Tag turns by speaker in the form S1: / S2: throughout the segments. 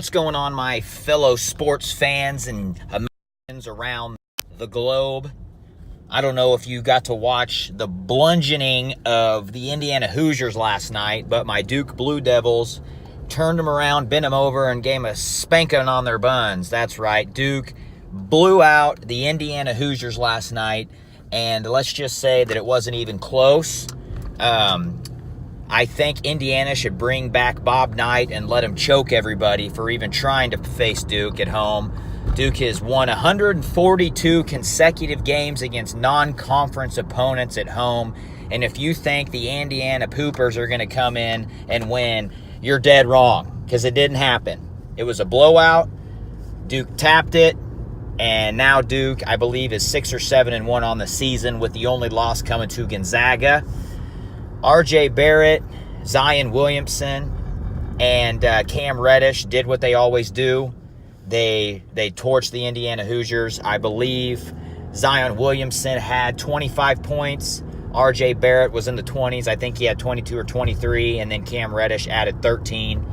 S1: What's going on, my fellow sports fans and Americans around the globe? I don't know if you got to watch the bludgeoning of the Indiana Hoosiers last night, but my Duke Blue Devils turned them around, bent them over, and gave them a spanking on their buns. That's right. Duke blew out the Indiana Hoosiers last night, and let's just say that it wasn't even close. I think Indiana should bring back Bob Knight and let him choke everybody for even trying to face Duke at home. Duke has won 142 consecutive games against non-conference opponents at home. And if you think the Indiana Poopers are going to come in and win, you're dead wrong, because it didn't happen. It was a blowout. Duke tapped it. And now Duke, I believe, is 6 or 7-1 on the season, with the only loss coming to Gonzaga. R.J. Barrett, Zion Williamson, and Cam Reddish did what they always do. They torched the Indiana Hoosiers. I believe Zion Williamson had 25 points. R.J. Barrett was in the 20s. I think he had 22 or 23, and then Cam Reddish added 13.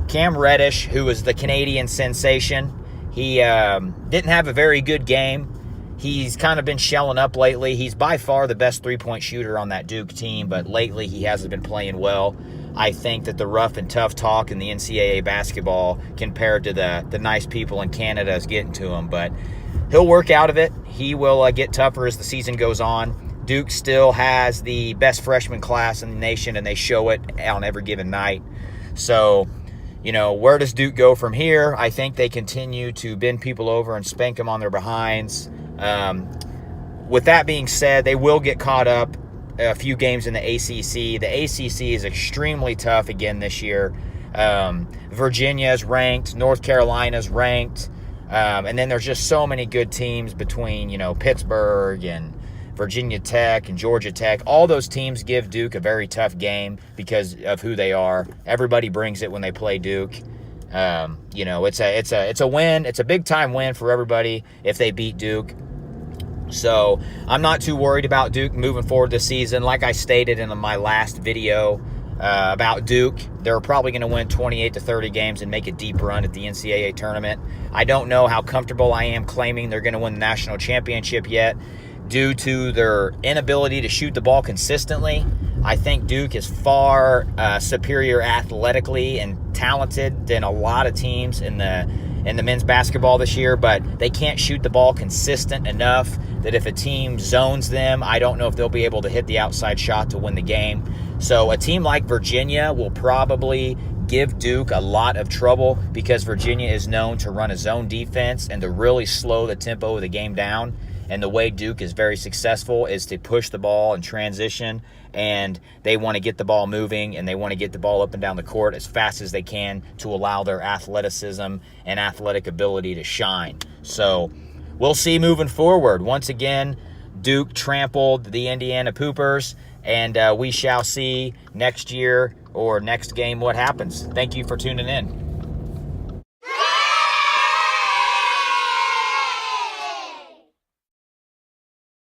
S1: Cam Reddish, who was the Canadian sensation, he didn't have a very good game. He's kind of been shelling up lately. He's by far the best three-point shooter on that Duke team, but lately he hasn't been playing well. I think that the rough and tough talk in the NCAA basketball compared to the nice people in Canada is getting to him, but he'll work out of it. He will get tougher as the season goes on. Duke still has the best freshman class in the nation, and they show it on every given night. So, where does Duke go from here? I think they continue to bend people over and spank them on their behinds. With that being said, they will get caught up a few games in the ACC. The ACC is extremely tough again this year. Virginia is ranked. North Carolina is ranked. And then there's just so many good teams between, Pittsburgh and Virginia Tech and Georgia Tech. All those teams give Duke a very tough game because of who they are. Everybody brings it when they play Duke. It's a win. It's a big-time win for everybody if they beat Duke. So I'm not too worried about Duke moving forward this season. Like I stated in my last video about Duke, they're probably going to win 28 to 30 games and make a deep run at the NCAA tournament. I don't know how comfortable I am claiming they're going to win the national championship yet due to their inability to shoot the ball consistently. I think Duke is far superior athletically and talented than a lot of teams in the men's basketball this year, but they can't shoot the ball consistent enough that if a team zones them, I don't know if they'll be able to hit the outside shot to win the game. So a team like Virginia will probably give Duke a lot of trouble because Virginia is known to run a zone defense and to really slow the tempo of the game down. And the way Duke is very successful is to push the ball and transition, and they want to get the ball moving, and they want to get the ball up and down the court as fast as they can to allow their athleticism and athletic ability to shine. So we'll see moving forward. Once again, Duke trampled the Indiana Poopers, and we shall see next year or next game what happens. Thank you for tuning in.